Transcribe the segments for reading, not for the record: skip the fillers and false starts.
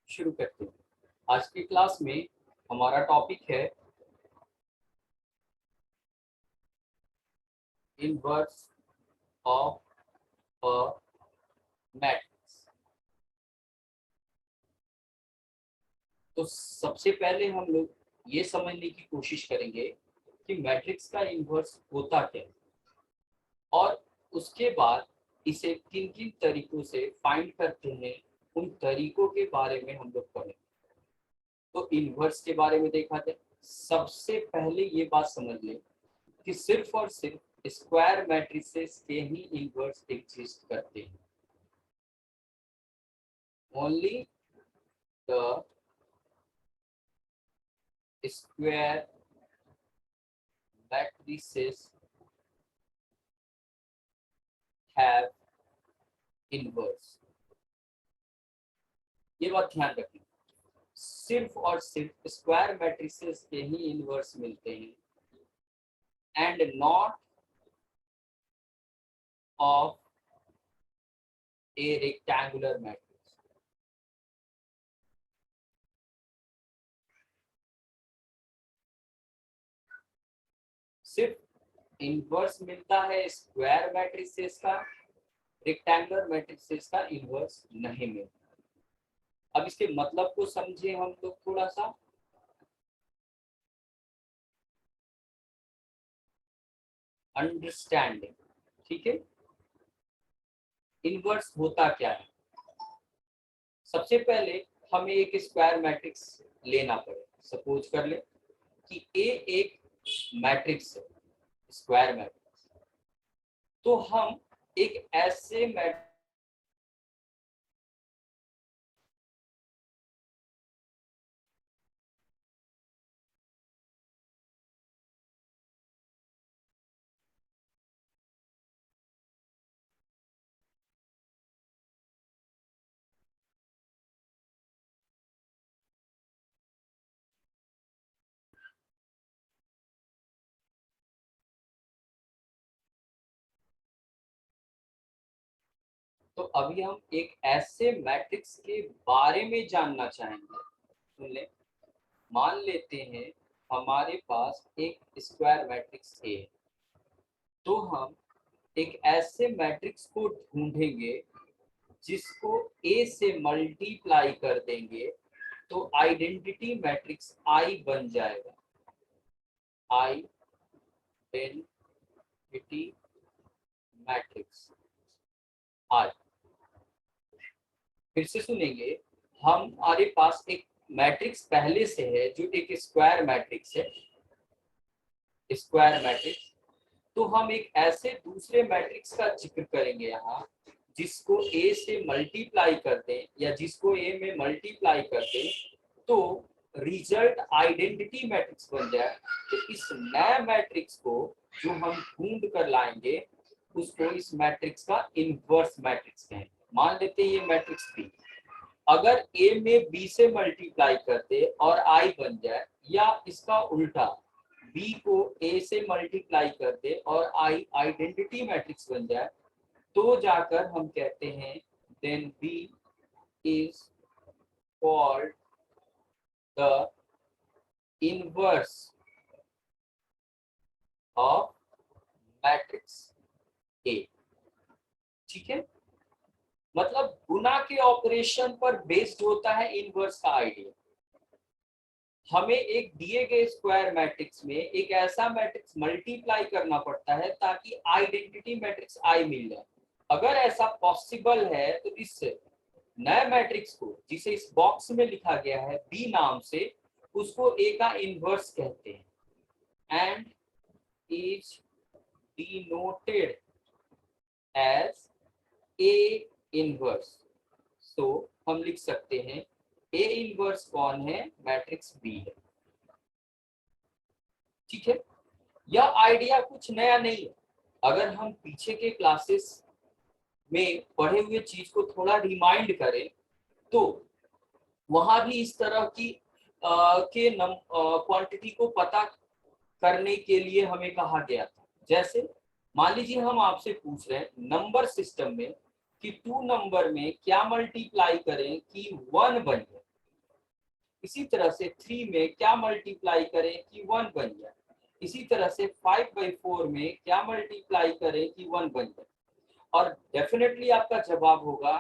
शुरू करते हैं। आज की क्लास में हमारा टॉपिक है इनवर्स ऑफ अ मैट्रिक्स। तो सबसे पहले हम लोग ये समझने की कोशिश करेंगे कि मैट्रिक्स का इनवर्स होता क्या है और उसके बाद इसे किन किन तरीकों से फाइंड करते हैं, उन तरीकों के बारे में हम लोग पढ़ेंगे। तो इनवर्स के बारे में देखा जाए, सबसे पहले ये बात समझ लें कि सिर्फ और सिर्फ स्क्वायर मैट्रिसेस के ही इनवर्स एग्जिस्ट करते हैं। Only the square matrices have inverse. ये बात ध्यान रखें, सिर्फ और सिर्फ स्क्वायर मैट्रिसेस के ही इनवर्स मिलते हैं and not of A rectangular matrix. सिर्फ इनवर्स मिलता है स्क्वायर मैट्रिसेस का, रेक्टेंगुलर मैट्रिसेस का इनवर्स नहीं मिलता। अब इसके मतलब को समझे हम लोग थोड़ा सा। अंडरस्टैंडिंग, ठीक है। इनवर्स होता क्या है? सबसे पहले हमें एक स्क्वायर मैट्रिक्स लेना पड़ेगा। सपोज कर ले कि ए एक मैट्रिक्स है, स्क्वायर मैट्रिक्स। तो हम एक ऐसे मैट्रिक्स तो अभी हम एक ऐसे मैट्रिक्स के बारे में जानना चाहेंगे। सुन ले, मान लेते हैं हमारे पास एक स्क्वायर मैट्रिक्स ए है। तो हम एक ऐसे मैट्रिक्स को ढूंढेंगे जिसको ए से मल्टीप्लाई कर देंगे तो आइडेंटिटी मैट्रिक्स आई बन जाएगा। आइडेंटिटी मैट्रिक्स आई। फिर से सुनेंगे, हमारे पास एक मैट्रिक्स पहले से है जो एक स्क्वायर मैट्रिक्स है, स्क्वायर मैट्रिक्स। तो हम एक ऐसे दूसरे मैट्रिक्स का जिक्र करेंगे यहाँ जिसको ए से मल्टीप्लाई कर दें या जिसको ए में मल्टीप्लाई कर दें तो रिजल्ट आइडेंटिटी मैट्रिक्स बन जाए। तो इस नए मैट्रिक्स को जो हम ढूंढ कर लाएंगे उसको इस मैट्रिक्स का इनवर्स मैट्रिक्स कहेंगे। मान लेते हैं ये मैट्रिक्स बी, अगर ए में बी से मल्टीप्लाई कर दे और आई बन जाए, या इसका उल्टा बी को ए से मल्टीप्लाई कर दे और आई आइडेंटिटी मैट्रिक्स बन जाए, तो जाकर हम कहते हैं then B is called the inverse of matrix A. ठीक है, मतलब गुना के ऑपरेशन पर बेस्ड होता है इनवर्स का आइडिया। हमें एक दिए गए स्क्वायर मैट्रिक्स में एक ऐसा मैट्रिक्स मल्टीप्लाई करना पड़ता है ताकि आइडेंटिटी मैट्रिक्स आई मिल जाए। अगर ऐसा पॉसिबल है तो इस नए मैट्रिक्स को, जिसे इस बॉक्स में लिखा गया है बी नाम से, उसको ए का इनवर्स कहते हैं and is denoted as A inverse. So हम लिख सकते हैं ए इनवर्स कौन है? मैट्रिक्स बी है। ठीक है, यह आइडिया कुछ नया नहीं है। अगर हम पीछे के क्लासेस में पढ़े हुए चीज को थोड़ा रिमाइंड करें तो वहां भी इस तरह की के क्वांटिटी को पता करने के लिए हमें कहा गया था। जैसे मान लीजिए हम आपसे पूछ रहे हैं नंबर सिस्टम में कि 2 नंबर में क्या मल्टीप्लाई करें कि 1 बन जाए। इसी तरह से 3 में क्या मल्टीप्लाई करें कि 1 बन जाए। इसी तरह से 5/4 में क्या मल्टीप्लाई करें कि 1 बन जाए। और डेफिनेटली आपका जवाब होगा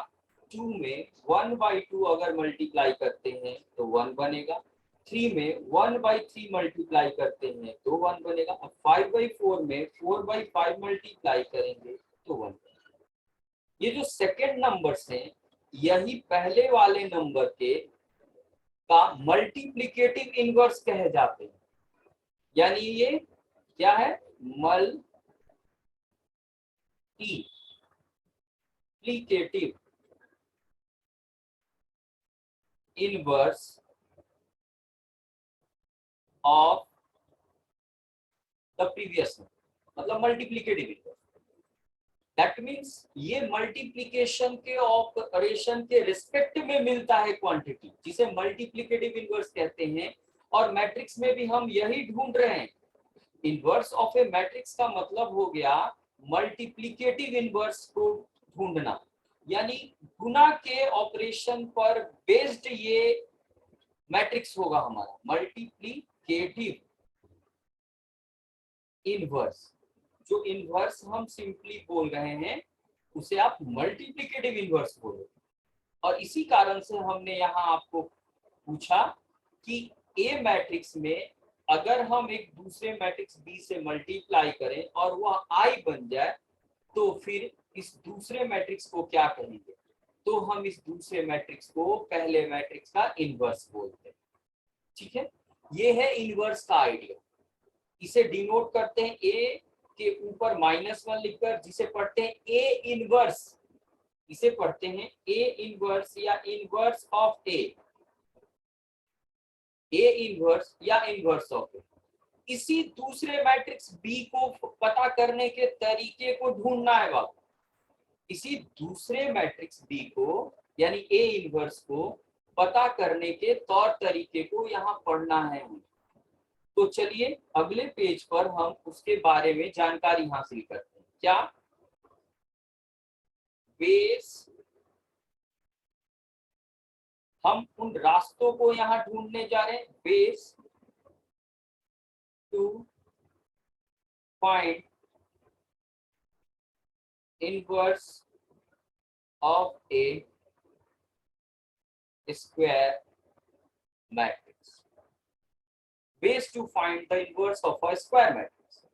2 में 1/2 अगर मल्टीप्लाई करते हैं तो 1 बनेगा। 3 में 1/3 मल्टीप्लाई करते हैं तो 1 बनेगा। अब 5/4 में 4/5 मल्टीप्लाई करेंगे तो 1 बनेगा। ये जो सेकेंड नंबर्स हैं यही पहले वाले नंबर के का मल्टीप्लिकेटिव इनवर्स कहे जाते हैं। यानी ये क्या है, multiplicative inverse of the previous number, मतलब मल्टीप्लिकेटिव इनवर्स। दैट मीन्स ये मल्टीप्लिकेशन के ऑपरेशन के रिस्पेक्ट में मिलता है क्वांटिटी, जिसे मल्टीप्लिकेटिव इनवर्स कहते हैं। और मैट्रिक्स में भी हम यही ढूंढ रहे हैं। इनवर्स ऑफ ए मैट्रिक्स का मतलब हो गया मल्टीप्लिकेटिव इनवर्स को ढूंढना, यानी गुना के ऑपरेशन पर बेस्ड ये मैट्रिक्स होगा हमारा मल्टीप्लिकेटिव इनवर्स। जो इनवर्स हम सिंपली बोल रहे हैं उसे आप मल्टीप्लिकेटिव इनवर्स बोलो। और इसी कारण से हमने यहाँ आपको पूछा कि ए मैट्रिक्स में अगर हम एक दूसरे मैट्रिक्स बी से मल्टीप्लाई करें और वह आई बन जाए तो फिर इस दूसरे मैट्रिक्स को क्या कहेंगे। तो हम इस दूसरे मैट्रिक्स को पहले मैट्रिक्स का इनवर्स बोलते हैं। ठीक है, ये है इनवर्स का आइडिया। इसे डिनोट करते हैं ए के ऊपर -1 लिखकर, जिसे पढ़ते हैं ए इनवर्स। इसे पढ़ते हैं ए इनवर्स या इनवर्स ऑफ ए इनवर्स या इनवर्स ऑफ ए। इसी दूसरे मैट्रिक्स बी को पता करने के तरीके को ढूंढना है बाबू। इसी दूसरे मैट्रिक्स बी को यानी ए इनवर्स को पता करने के तौर तरीके को यहाँ पढ़ना है। तो चलिए अगले पेज पर हम उसके बारे में जानकारी हासिल करते हैं। क्या बेस, हम उन रास्तों को यहाँ ढूंढने जा रहे हैं। Ways to find inverse of a square matrix. Ways to find the inverse of a square matrix.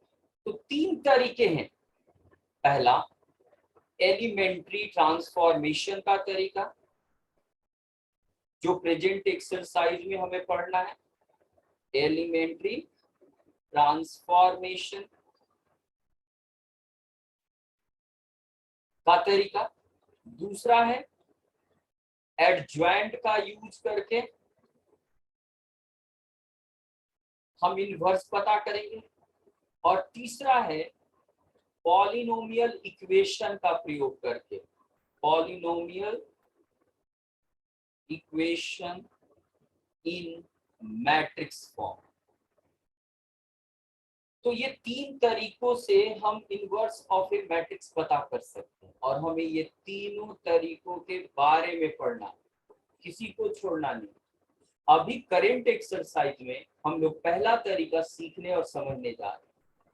तो 3 तरीके हैं। पहला एलिमेंट्री ट्रांसफॉर्मेशन का तरीका, जो प्रेजेंट एक्सरसाइज में हमें पढ़ना है। एलिमेंट्री ट्रांसफॉर्मेशन का तरीका। दूसरा है एडज्वाइंट का यूज करके हम इनवर्स पता करेंगे। और तीसरा है पॉलिनोमियल इक्वेशन का प्रयोग करके, polynomial equation in matrix form. तो ये 3 तरीकों से हम इनवर्स ऑफ ए मैट्रिक्स पता कर सकते हैं। और हमें ये तीनों तरीकों के बारे में पढ़ना है, किसी को छोड़ना नहीं। अभी करेंट एक्सरसाइज में हम लोग पहला तरीका सीखने और समझने जा रहे हैं।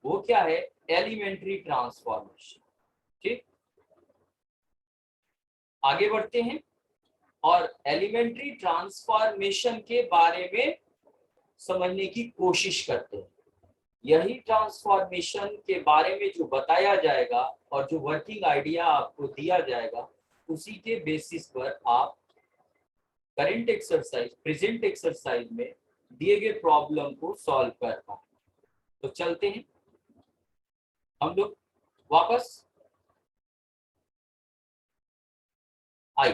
वो क्या है, एलिमेंट्री ट्रांसफॉर्मेशन। ठीक, आगे बढ़ते हैं और एलिमेंट्री ट्रांसफॉर्मेशन के बारे में समझने की कोशिश करते हैं। यही ट्रांसफॉर्मेशन के बारे में जो बताया जाएगा और जो वर्किंग आइडिया आपको दिया जाएगा, उसी के बेसिस पर आप करंट एक्सरसाइज, प्रेजेंट एक्सरसाइज में दिए गए प्रॉब्लम को सॉल्व कर पाए। तो चलते हैं हम लोग वापस। आई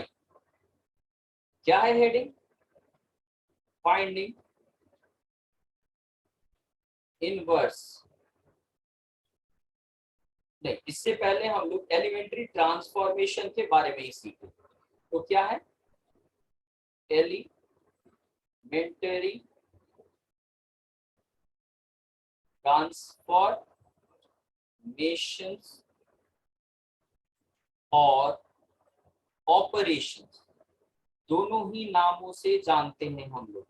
क्या है हेडिंग, फाइंडिंग इनवर्स। नहीं, इससे पहले हम लोग एलिमेंट्री ट्रांसफॉर्मेशन के बारे में ही सीखे। तो क्या है एलिमेंट्री ट्रांसफॉर्मेशंस और ऑपरेशंस, दोनों ही नामों से जानते हैं हम लोग।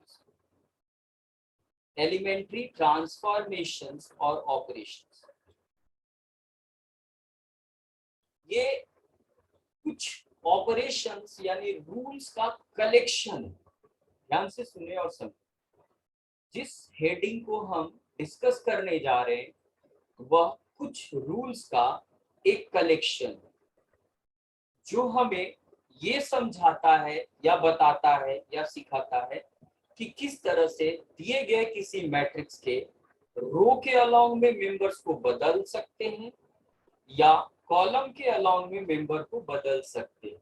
एलिमेंट्री ट्रांसफॉर्मेशंस और ऑपरेशंस। ये कुछ ऑपरेशंस यानी रूल्स का कलेक्शन है। ध्यान से सुने और समझे। जिस हेडिंग को हम डिस्कस करने जा रहे हैं वह कुछ रूल्स का एक कलेक्शन है जो हमें ये समझाता है या बताता है या सिखाता है कि किस तरह से दिए गए किसी मैट्रिक्स के रो के अलॉन्ग में मेंबर्स को बदल सकते हैं या कॉलम के अलॉन्ग में मेंबर को बदल सकते हैं।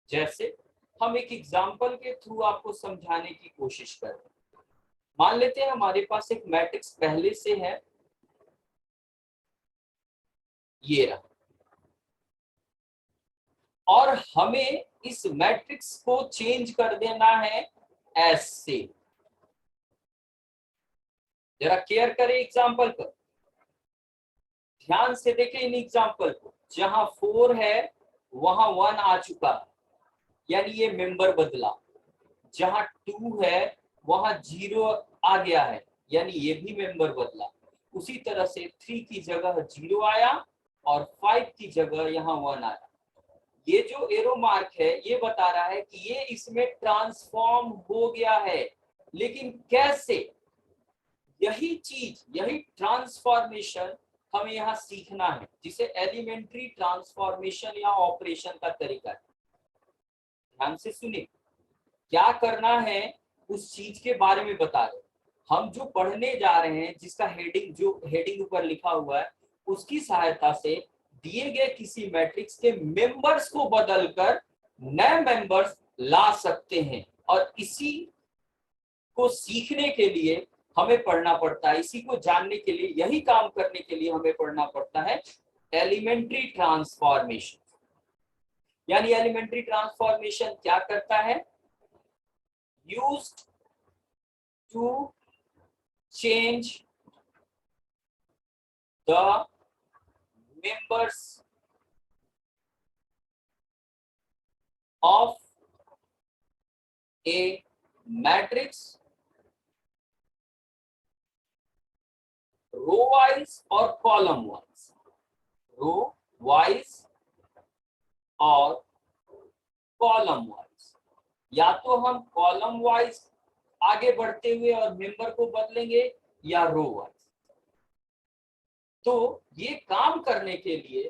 जैसे हम एक एग्जांपल के थ्रू आपको समझाने की कोशिश कर रहे हैं। मान लेते हैं हमारे पास एक मैट्रिक्स पहले से है, ये रहा, और हमें इस मैट्रिक्स को चेंज कर देना है एस से। जरा केयर करें एग्जांपल पर, ध्यान से देखें इन एग्जांपल को। जहां 4 है वहां 1 आ चुका है, यानी ये मेंबर बदला। जहां 2 है वहां 0 आ गया है, यानी ये भी मेंबर बदला। उसी तरह से 3 की जगह 0 आया और 5 की जगह यहाँ 1 आया। ये जो एरो मार्क है ये बता रहा है कि ये इसमें ट्रांसफॉर्म हो गया है, लेकिन कैसे? यही चीज, यही ट्रांसफॉर्मेशन हमें यहाँ सीखना है, जिसे एलिमेंट्री ट्रांसफॉर्मेशन या ऑपरेशन का तरीका है। ध्यान से सुनिए, क्या करना है उस चीज के बारे में बता रहे। हम जो पढ़ने जा रहे हैं, जिसका हेडिंग, जो हेडिंग ऊपर लिखा हुआ है, उसकी सहायता से दिए गए किसी मैट्रिक्स के मेंबर्स को बदलकर नए मेंबर्स ला सकते हैं। और इसी को सीखने के लिए हमें पढ़ना पड़ता है, इसी को जानने के लिए, यही काम करने के लिए हमें पढ़ना पड़ता है एलिमेंट्री ट्रांसफॉर्मेशन। यानी एलिमेंट्री ट्रांसफॉर्मेशन क्या करता है? Used to change the members of a matrix row wise or column wise, row wise और कॉलम वाइज। या तो हम कॉलम वाइज आगे बढ़ते हुए और मेंबर को बदलेंगे, या रो वाइज। तो ये काम करने के लिए,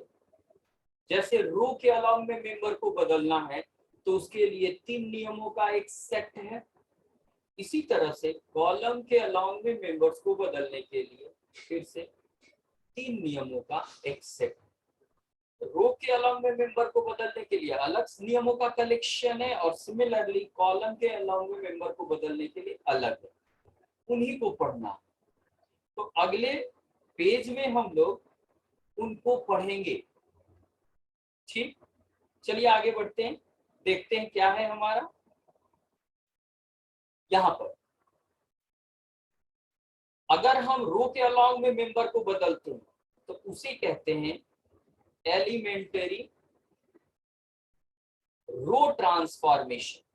जैसे रो के अलॉन्ग में मेंबर को बदलना है तो उसके लिए 3 नियमों का एक सेट है। इसी तरह से कॉलम के अलॉन्ग में मेंबर्स को बदलने के लिए फिर से 3 नियमों का एक सेट है। रो के अलॉन्ग में मेंबर को बदलने के लिए अलग नियमों का कलेक्शन है, और सिमिलरली कॉलम के अलॉन्ग में मेंबर को बदलने के लिए अलग है। उन्हीं को पढ़ना। तो अगले पेज में हम लोग उनको पढ़ेंगे। ठीक, चलिए आगे बढ़ते हैं, देखते हैं क्या है हमारा यहाँ पर। अगर हम रो के अलॉन्ग में मेंबर को बदलते हैं तो उसे कहते हैं एलिमेंटरी रो ट्रांसफॉर्मेशन।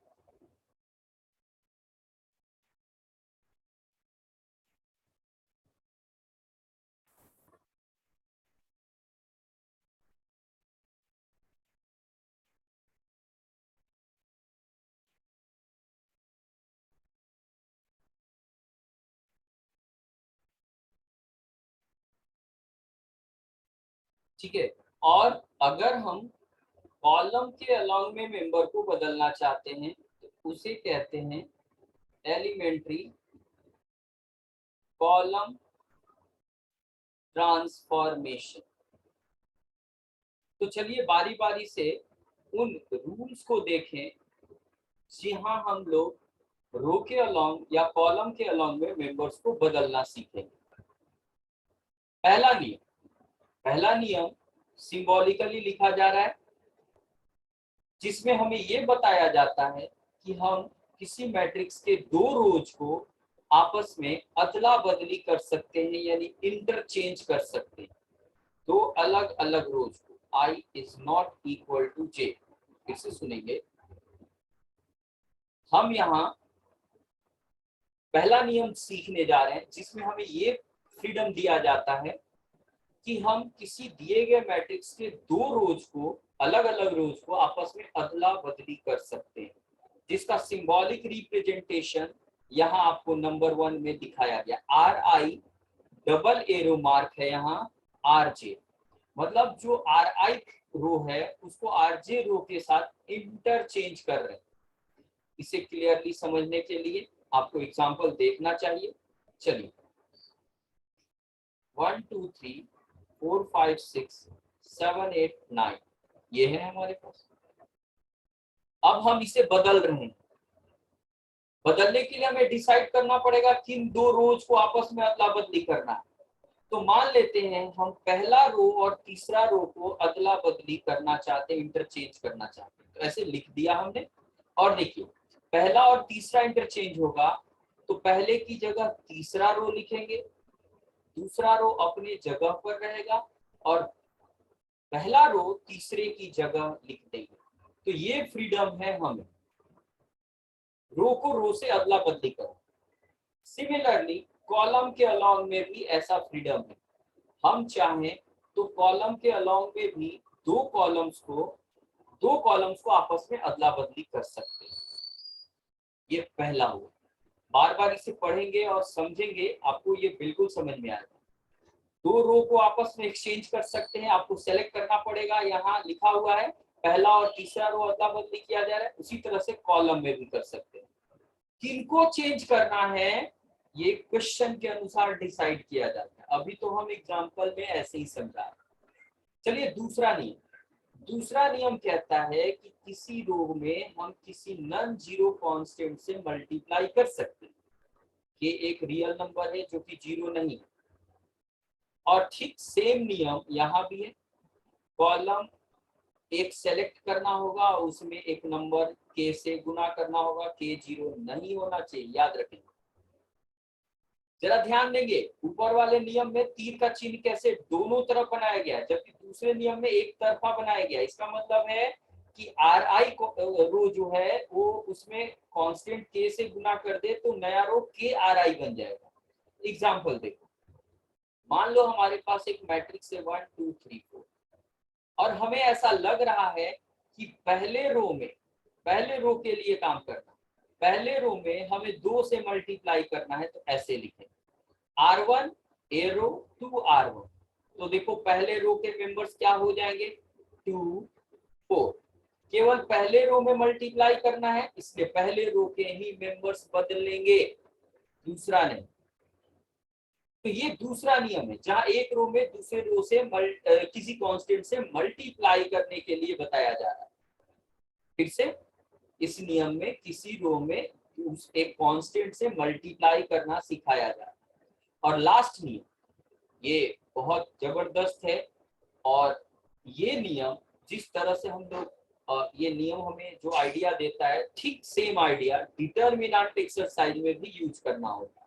ठीक है, और अगर हम कॉलम के अलॉन्ग में मेंबर को बदलना चाहते हैं तो उसे कहते हैं एलिमेंट्री कॉलम ट्रांसफॉर्मेशन। तो चलिए बारी बारी से उन रूल्स को देखें जहां हम लोग रो के अलॉन्ग या कॉलम के अलॉन्ग में मेंबर्स को बदलना सीखेंगे। पहला नियम सिंबॉलिकली लिखा जा रहा है, जिसमें हमें ये बताया जाता है कि हम किसी मैट्रिक्स के 2 रोज को आपस में अदला बदली कर सकते हैं, यानी इंटरचेंज कर सकते हैं। 2 अलग अलग रोज को, I is not equal to J। फिर से सुनेंगे, हम यहाँ पहला नियम सीखने जा रहे हैं जिसमें हमें ये फ्रीडम दिया जाता है कि हम किसी दिए गए मैट्रिक्स के दो रोज को, अलग अलग रोज को आपस में अदला बदली कर सकते हैं, जिसका सिंबॉलिक रिप्रेजेंटेशन यहाँ आपको नंबर 1 में दिखाया गया। Are I double arrow mark है यहाँ आर जे, मतलब जो आर आई रो है उसको आर जे रो के साथ इंटरचेंज कर रहे हैं। इसे क्लियरली समझने के लिए आपको एग्जांपल देखना चाहिए। चलिए 1 2 3 4 5 6 7 8 9 ये है हमारे पास। अब हम इसे बदल रहे हैं। बदलने के लिए हमें डिसाइड करना पड़ेगा किन दो रोज को आपस में अदला बदली करना है। तो मान लेते हैं हम पहला रो और तीसरा रो को अदला बदली करना चाहते हैं, इंटरचेंज करना चाहते हैं। तो ऐसे लिख दिया हमने। और देखिए पहला और तीसरा इंटरचेंज होगा तो पहले की जगह तीसरा रो लिखेंगे, दूसरा रो अपने जगह पर रहेगा और पहला रो तीसरे की जगह लिख देंगे। तो ये फ्रीडम है हमें, रो को रो से अदला बदली करो। सिमिलरली कॉलम के अलॉन्ग में भी ऐसा फ्रीडम है। हम चाहें तो कॉलम के अलॉन्ग में भी दो कॉलम्स को आपस में अदला बदली कर सकते हैं। ये पहला हुआ। बार बार इसे पढ़ेंगे और समझेंगे, आपको ये बिल्कुल समझ में आएगा। दो रो को आपस में एक्सचेंज कर सकते हैं। आपको सेलेक्ट करना पड़ेगा, यहाँ लिखा हुआ है पहला और तीसरा रो अदला बदली किया जा रहा है। उसी तरह से कॉलम में भी कर सकते हैं। किनको चेंज करना है ये क्वेश्चन के अनुसार डिसाइड किया जाता है। अभी तो हम एग्जांपल में ऐसे ही समझा रहे हैं। चलिए दूसरा नियम कहता है कि किसी रो में हम किसी नॉन जीरो कांस्टेंट से मल्टीप्लाई कर सकते हैं। ये एक रियल नंबर है जो कि जीरो नहीं है। और ठीक सेम नियम यहाँ भी है। कॉलम एक सेलेक्ट करना होगा, उसमें एक नंबर के से गुना करना होगा। के जीरो नहीं होना चाहिए, याद रखेंगे। जरा ध्यान देंगे, ऊपर वाले नियम में तीर का चिन्ह कैसे दोनों तरफ बनाया गया है, जबकि दूसरे नियम में एक तरफा बनाया गया। इसका मतलब है कि आर आई रो जो है वो उसमें कांस्टेंट के से गुना कर दे तो नया रो के आर आई बन जाएगा। एग्जाम्पल देखो, मान लो हमारे पास एक मैट्रिक्स है 1 2 3 4 और हमें ऐसा लग रहा है कि पहले रो के लिए काम करना, पहले रो में हमें 2 से मल्टीप्लाई करना है। तो ऐसे लिखें R1 एरो टू R1। तो देखो पहले रो के मेंबर्स क्या हो जाएंगे 2 4। केवल पहले रो में मल्टीप्लाई करना है, इसलिए पहले रो के ही मेंबर्स बदलेंगे, दूसरा नहीं। तो ये दूसरा नियम है जहां एक रो में दूसरे रो से किसी कांस्टेंट से मल्टीप्लाई करने के लिए बताया जा रहा है। फिर से इस नियम में किसी रो में एक कांस्टेंट से मल्टीप्लाई करना सिखाया जा रहा है। और लास्ट नियम ये बहुत जबरदस्त है। और ये नियम जिस तरह से हम लोग ये नियम हमें जो आइडिया देता है, ठीक सेम आइडिया डिटरमिनेंट एक्सरसाइज में भी यूज करना होता है।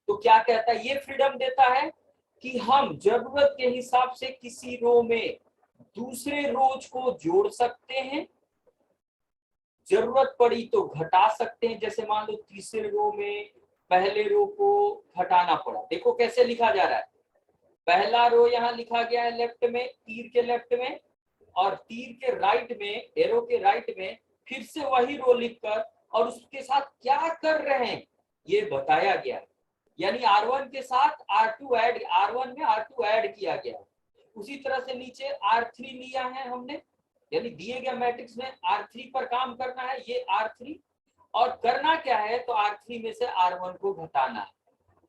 तो क्या कहता है, ये फ्रीडम देता है कि हम जरूरत के हिसाब से किसी रो में दूसरे रोज को जोड़ सकते हैं, जरूरत पड़ी तो घटा सकते हैं। जैसे मान लो तीसरे रो में पहले रो को घटाना पड़ा, देखो कैसे लिखा जा रहा है। पहला रो यहाँ लिखा गया है लेफ्ट में, तीर के लेफ्ट में, और तीर के राइट में, एरो के राइट में फिर से वही रो लिखकर और उसके साथ क्या कर रहे हैं ये बताया गया है। यानी R1 के साथ R2 ऐड, R1 में R2 ऐड किया गया है। उसी तरह से नीचे R3 लिया है हमने, यानी दिए गए मैट्रिक्स में R3 पर काम करना है, ये R3। और करना क्या है, तो R3 में से R1 को घटाना है।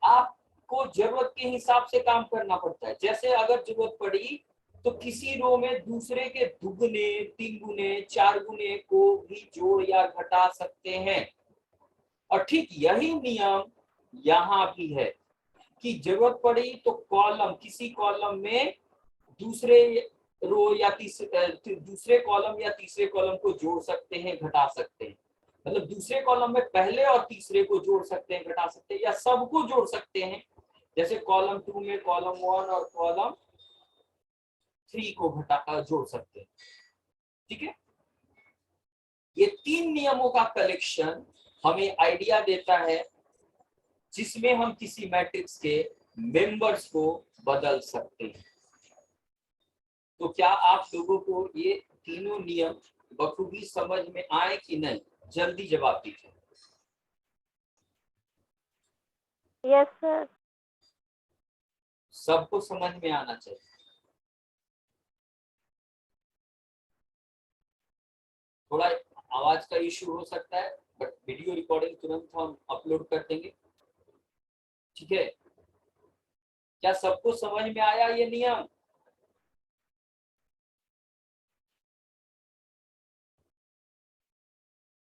आपको जरूरत के हिसाब से काम करना पड़ता है। जैसे अगर जरूरत पड़ी तो किसी रो में दूसरे के दुगने, 3 गुने, 4 गुने को भी जोड़ या घटा सकते हैं। और ठीक यही नियम यहाँ भी है कि जरूरत पड़ी तो किसी कॉलम में दूसरे रो या दूसरे कॉलम या तीसरे कॉलम को जोड़ सकते हैं, घटा सकते हैं। मतलब दूसरे कॉलम में पहले और तीसरे को जोड़ सकते हैं, घटा सकते हैं, या सबको जोड़ सकते हैं। जैसे कॉलम 2 में कॉलम 1 और कॉलम 3 को जोड़ सकते हैं। ठीक है, ये 3 नियमों का कलेक्शन हमें आइडिया देता है जिसमें हम किसी मैट्रिक्स के मेंबर्स को बदल सकते हैं। तो क्या आप लोगों को ये तीनों नियम बखूबी समझ में आए कि नहीं? जल्दी जवाब दीजिए। Yes sir. सबको समझ में आना चाहिए। थोड़ा आवाज का इश्यू हो सकता है, बट वीडियो रिकॉर्डिंग तुरंत हम अपलोड कर देंगे, ठीक है? क्या सबको समझ में आया ये नियम?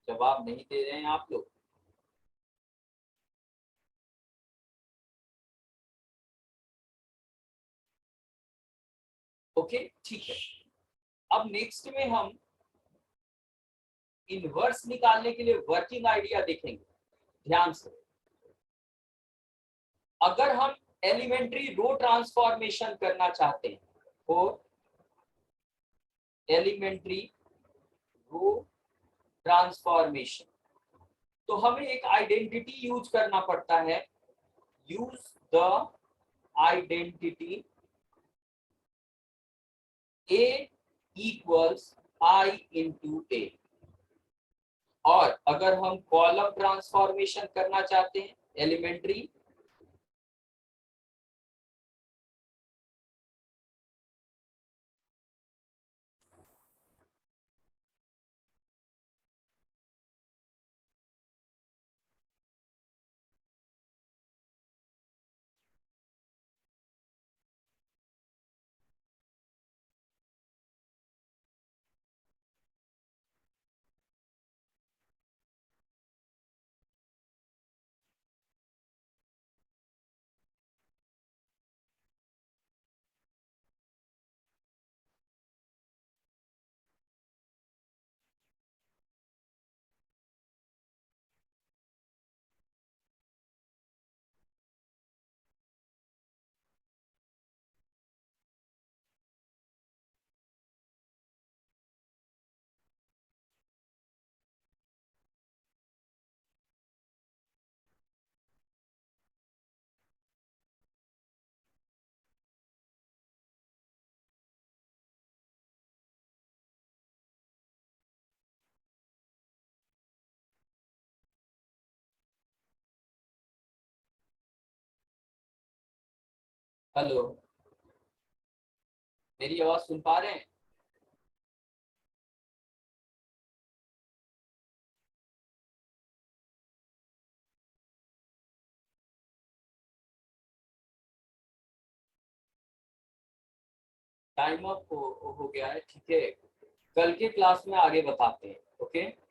जवाब नहीं दे रहे हैं आप लोग। ओके, ठीक है। अब नेक्स्ट में हम इनवर्स निकालने के लिए वर्किंग आइडिया देखेंगे। ध्यान से, अगर हम एलिमेंट्री रो ट्रांसफॉर्मेशन करना चाहते हैं और एलिमेंट्री रो ट्रांसफॉर्मेशन, तो हमें एक आइडेंटिटी यूज करना पड़ता है। Use the identity A equals I into A। और अगर हम कॉलम ट्रांसफॉर्मेशन करना चाहते हैं एलिमेंट्री, हेलो, मेरी आवाज सुन पा रहे हैं? टाइम अप हो गया है, ठीक है। कल के क्लास में आगे बताते हैं। ओके।